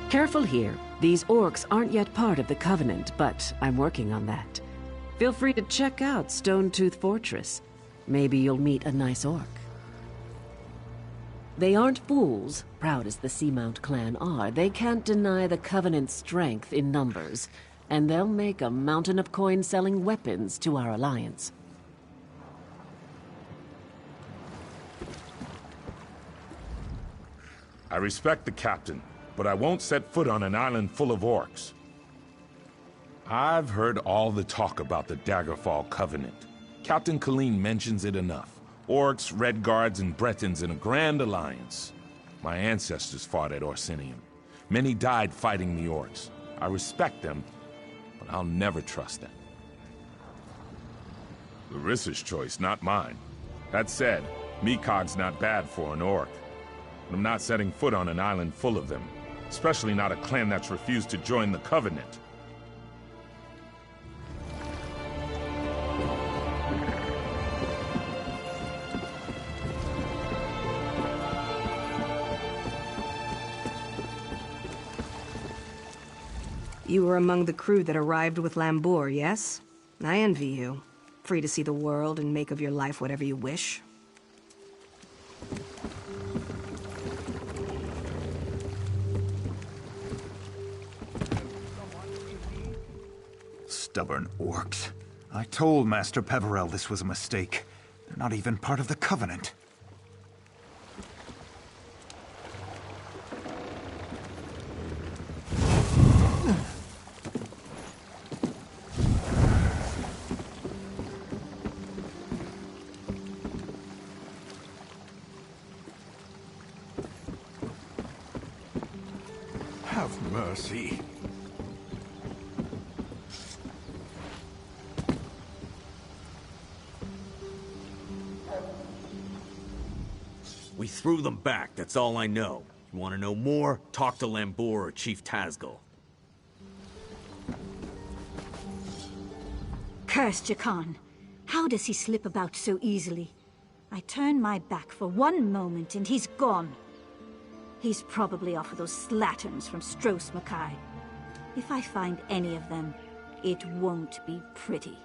Careful here. These orcs aren't yet part of the Covenant, but I'm working on that. Feel free to check out Stonetooth Fortress. Maybe you'll meet a nice orc. They aren't fools, proud as the Seamount clan are. They can't deny the Covenant's strength in numbers, and they'll make a mountain of coin-selling weapons to our alliance. I respect the captain, but I won't set foot on an island full of orcs. I've heard all the talk about the Daggerfall Covenant. Captain Colleen mentions it enough. Orcs, Redguards, and Bretons in a grand alliance. My ancestors fought at Orsinium. Many died fighting the orcs. I respect them, but I'll never trust them. Larissa's choice, not mine. That said, Mikog's not bad for an orc. But I'm not setting foot on an island full of them. Especially not a clan that's refused to join the Covenant. You were among the crew that arrived with Lambour, yes? I envy you. Free to see the world and make of your life whatever you wish. Stubborn orcs. I told Master Peverell this was a mistake. They're not even part of the Covenant. Have mercy. We threw them back, that's all I know. You want to know more? Talk to Lambour or Chief Tazgul. Cursed Jakan. How does he slip about so easily? I turn my back for one moment and he's gone. He's probably off with those slatterns from Stros Makai. If I find any of them, it won't be pretty.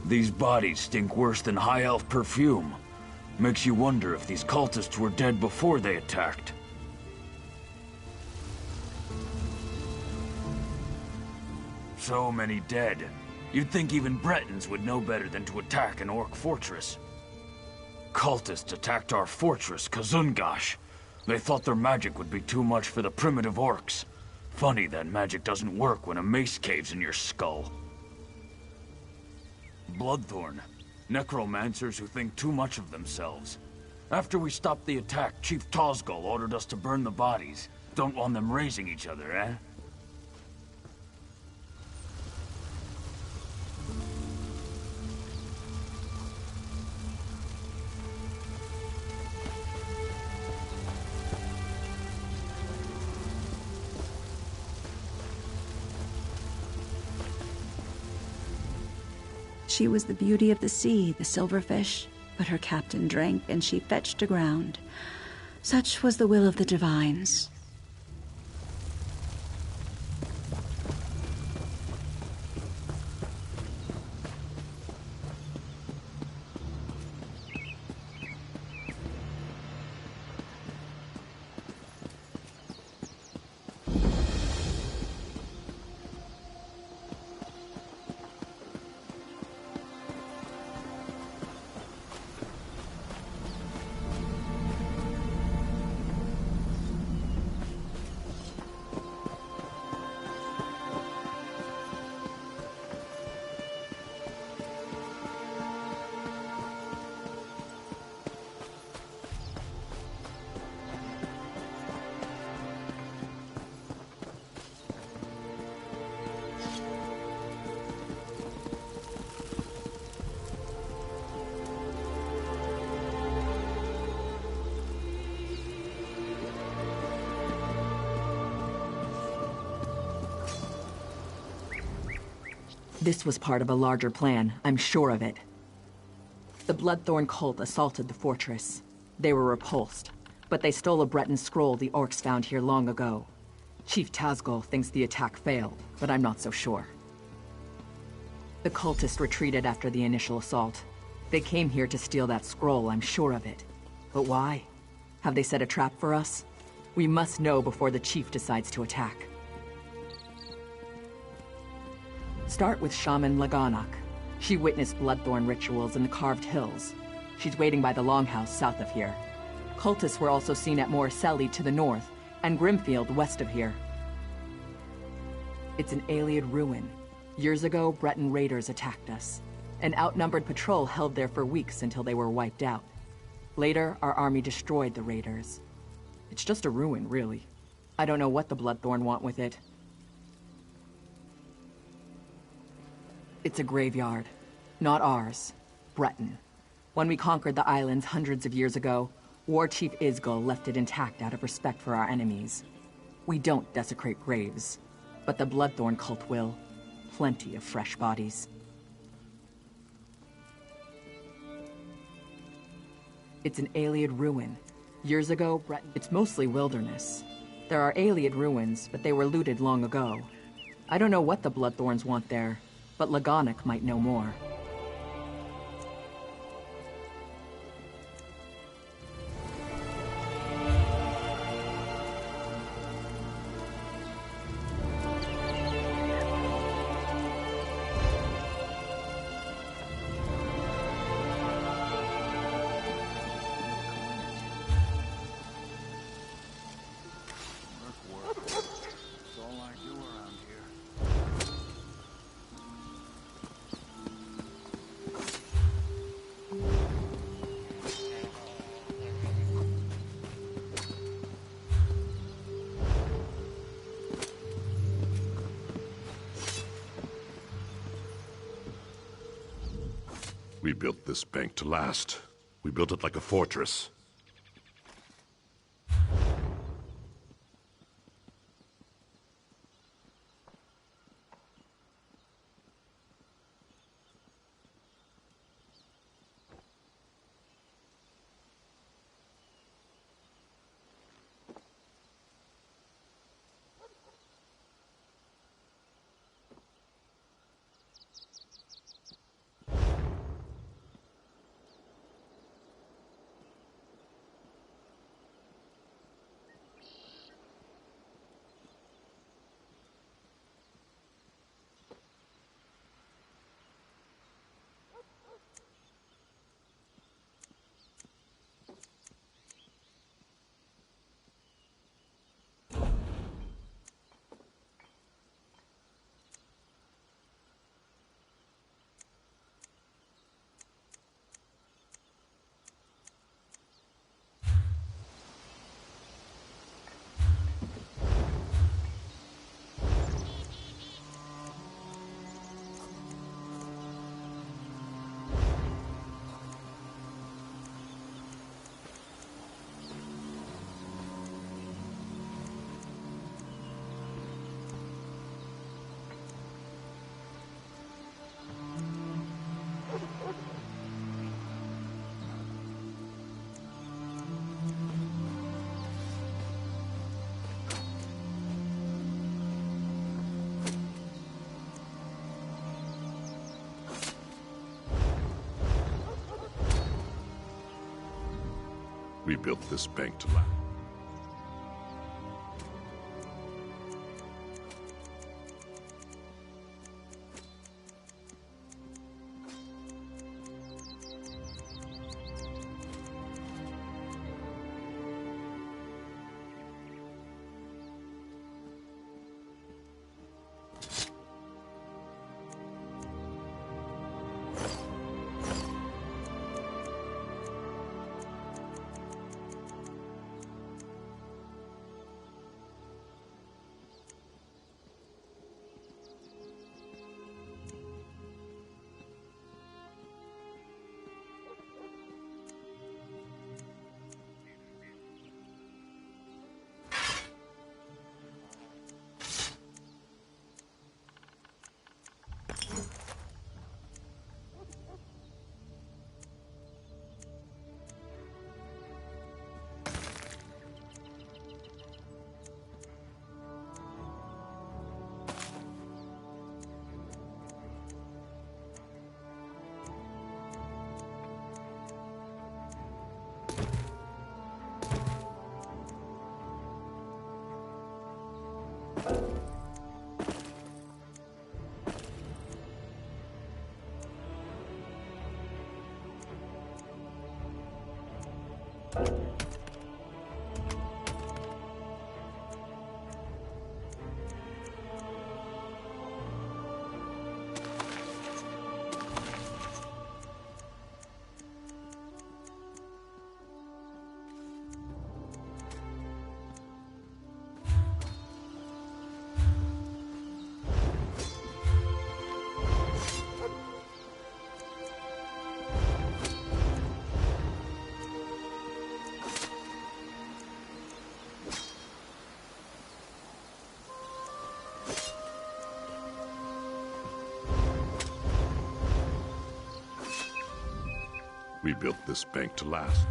These bodies stink worse than High Elf perfume. Makes you wonder if these cultists were dead before they attacked. So many dead. You'd think even Bretons would know better than to attack an orc fortress. Cultists attacked our fortress, Kazungash. They thought their magic would be too much for the primitive orcs. Funny that magic doesn't work when a mace caves in your skull. Bloodthorn. Necromancers who think too much of themselves. After we stopped the attack, Chief Tazgul ordered us to burn the bodies. Don't want them raising each other, eh? She was the beauty of the sea, the silverfish, but her captain drank and she fetched aground. Such was the will of the divines. This was part of a larger plan, I'm sure of it. The Bloodthorn cult assaulted the fortress. They were repulsed, but they stole a Breton scroll the orcs found here long ago. Chief Tazgol thinks the attack failed, but I'm not so sure. The cultists retreated after the initial assault. They came here to steal that scroll, I'm sure of it. But why? Have they set a trap for us? We must know before the chief decides to attack. Start with Shaman Laganak. She witnessed Bloodthorn rituals in the Carved Hills. She's waiting by the Longhouse south of here. Cultists were also seen at Morriselli to the north, and Grimfield west of here. It's an Ayleid ruin. Years ago, Breton raiders attacked us. An outnumbered patrol held there for weeks until they were wiped out. Later, our army destroyed the raiders. It's just a ruin, really. I don't know what the Bloodthorn want with it. It's a graveyard. Not ours. Breton. When we conquered the islands hundreds of years ago, War Chief Isgol left it intact out of respect for our enemies. We don't desecrate graves, but the Bloodthorn cult will. Plenty of fresh bodies. It's an Ayleid ruin. Years ago, it's mostly wilderness. There are Ayleid ruins, but they were looted long ago. I don't know what the Bloodthorns want there, but Laganak might know more. We built this bank to last. We built it like a fortress. We built this bank to last. We built this bank to last.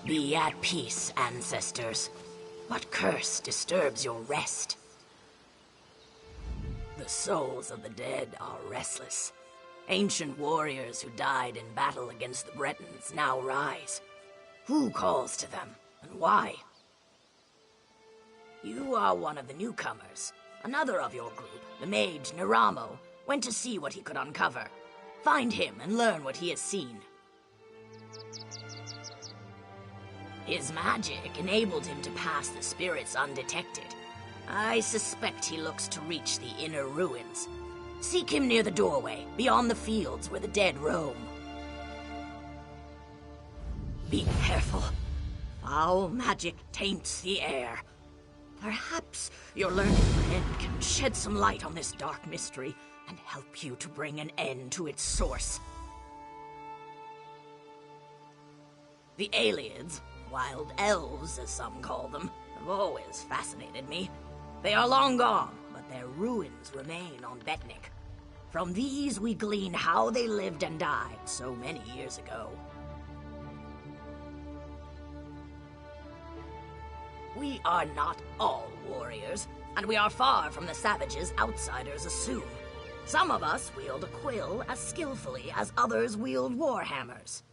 Be at peace, ancestors. What curse disturbs your rest? The souls of the dead are restless. Ancient warriors who died in battle against the Bretons now rise. Who calls to them, and why? You are one of the newcomers. Another of your group, the mage Neramo, went to see what he could uncover. Find him and learn what he has seen. His magic enabled him to pass the spirits undetected. I suspect he looks to reach the inner ruins. Seek him near the doorway, beyond the fields where the dead roam. Be careful. Foul magic taints the air. Perhaps your learned friend can shed some light on this dark mystery and help you to bring an end to its source. The Ayleids, wild elves as some call them, have always fascinated me. They are long gone, but their ruins remain on Betnik. From these we glean how they lived and died so many years ago. We are not all warriors, and we are far from the savages outsiders assume. Some of us wield a quill as skillfully as others wield warhammers.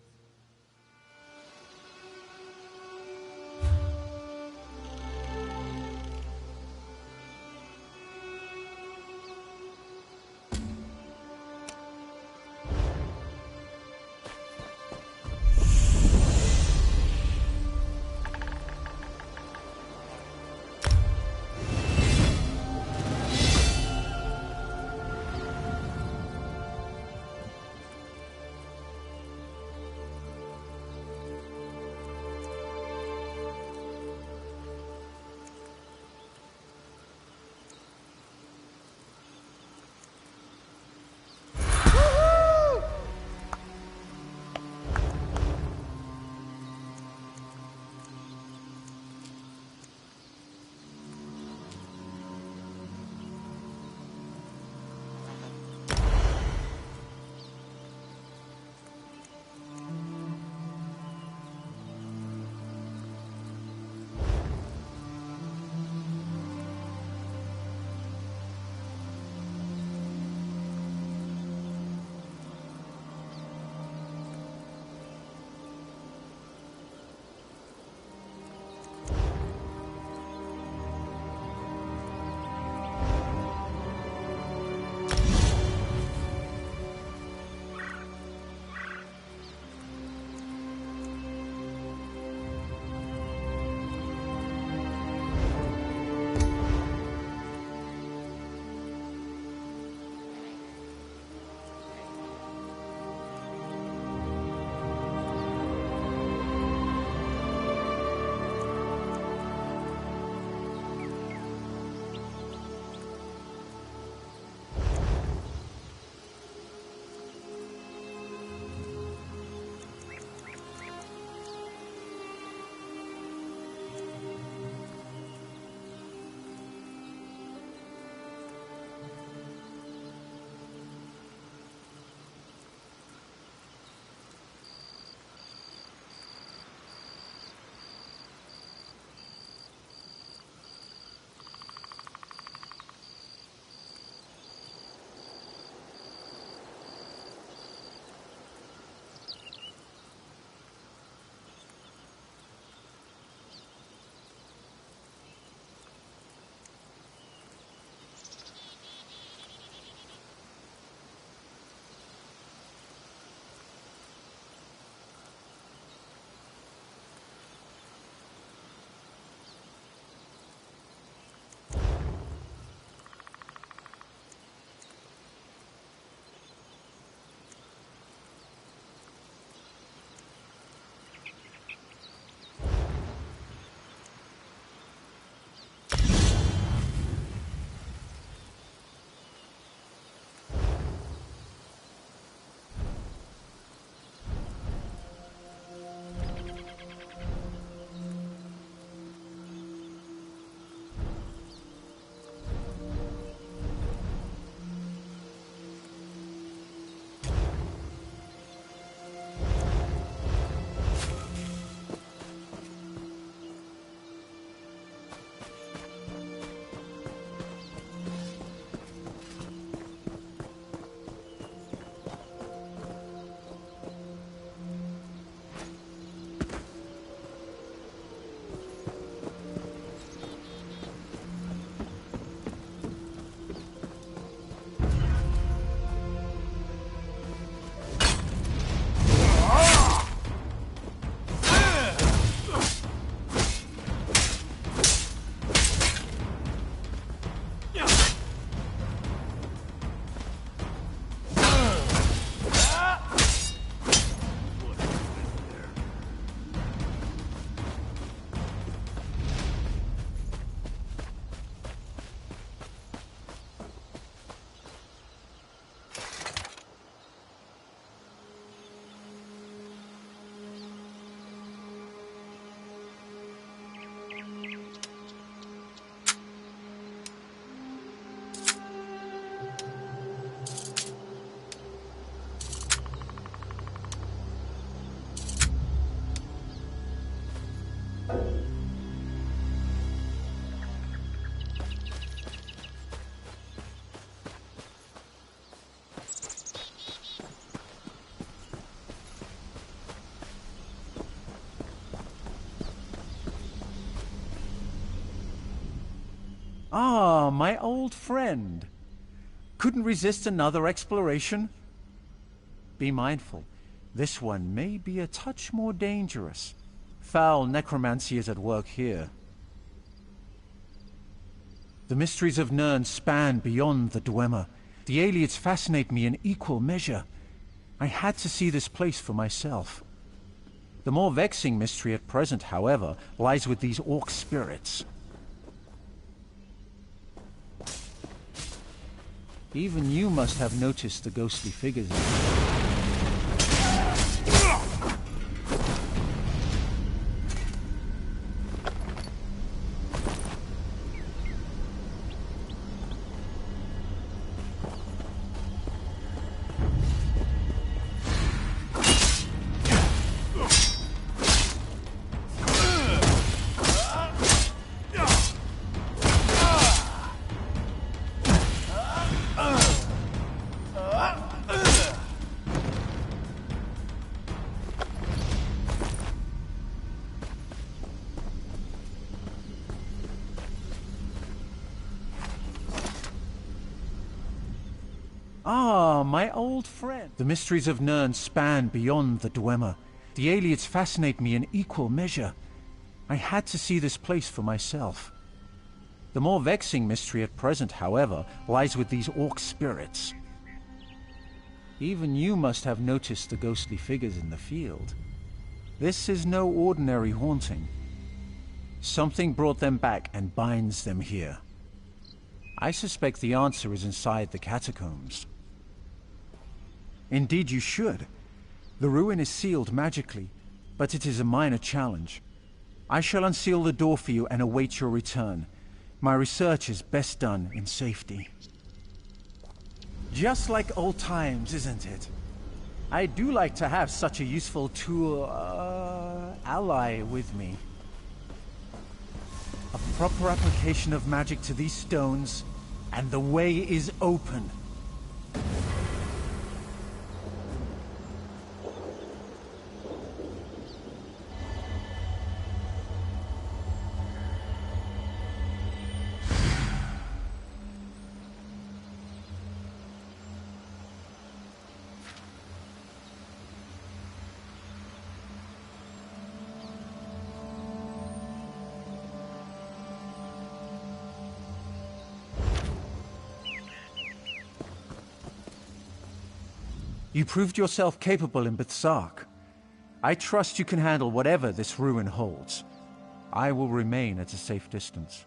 Ah, my old friend. Couldn't resist another exploration? Be mindful. This one may be a touch more dangerous. Foul necromancy is at work here. The mysteries of Nirn span beyond the Dwemer. The Ayleids fascinate me in equal measure. I had to see this place for myself. The more vexing mystery at present, however, lies with these orc spirits. Even you must have noticed the ghostly figures. Ah, my old friend. The mysteries of Nirn span beyond the Dwemer. The Ayleids fascinate me in equal measure. I had to see this place for myself. The more vexing mystery at present, however, lies with these orc spirits. Even you must have noticed the ghostly figures in the field. This is no ordinary haunting. Something brought them back and binds them here. I suspect the answer is inside the catacombs. Indeed you should. The ruin is sealed magically, but it is a minor challenge. I shall unseal the door for you and await your return. My research is best done in safety. Just like old times, isn't it? I do like to have such a useful tool, ally with me. A proper application of magic to these stones, and the way is open. You proved yourself capable in Bthzark. I trust you can handle whatever this ruin holds. I will remain at a safe distance.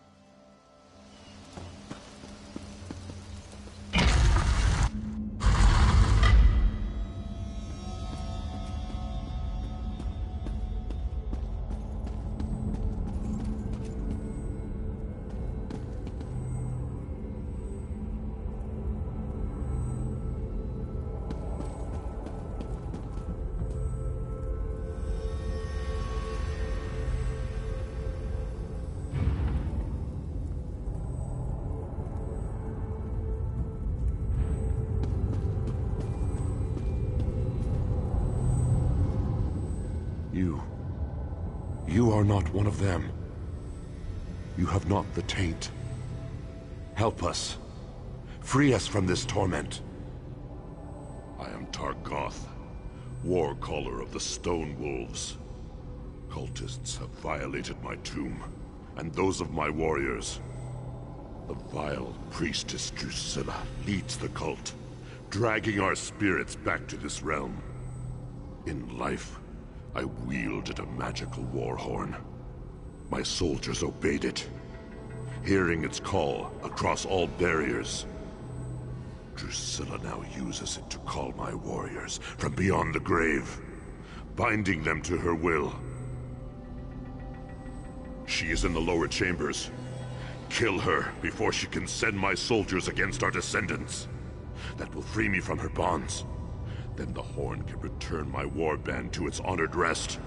You are not one of them. You have not the taint. Help us. Free us from this torment. I am Targoth, war caller of the Stone Wolves. Cultists have violated my tomb, and those of my warriors. The vile priestess Drusilla leads the cult, dragging our spirits back to this realm. In life, I wielded a magical war horn. My soldiers obeyed it, hearing its call across all barriers. Drusilla now uses it to call my warriors from beyond the grave, binding them to her will. She is in the lower chambers. Kill her before she can send my soldiers against our descendants. That will free me from her bonds. Then the horn can return my warband to its honored rest.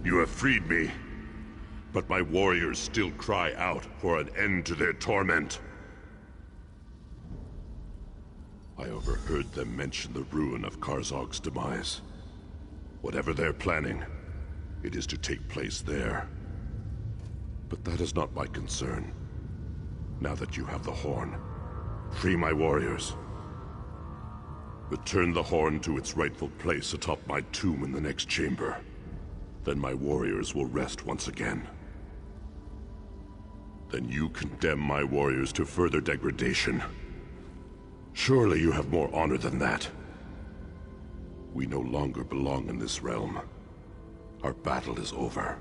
You have freed me, but my warriors still cry out for an end to their torment. I overheard them mention the ruin of Karzog's demise. Whatever they're planning, it is to take place there. But that is not my concern. Now that you have the horn, free my warriors. Return the horn to its rightful place atop my tomb in the next chamber. Then my warriors will rest once again. Then you condemn my warriors to further degradation. Surely you have more honor than that. We no longer belong in this realm. Our battle is over.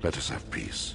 Let us have peace.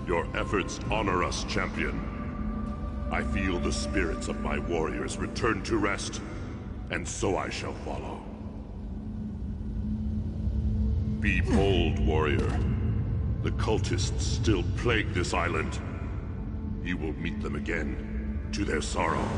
Your efforts honor us, champion. I feel the spirits of my warriors return to rest, and so I shall follow. Be bold, warrior. The cultists still plague this island. You will meet them again, to their sorrow.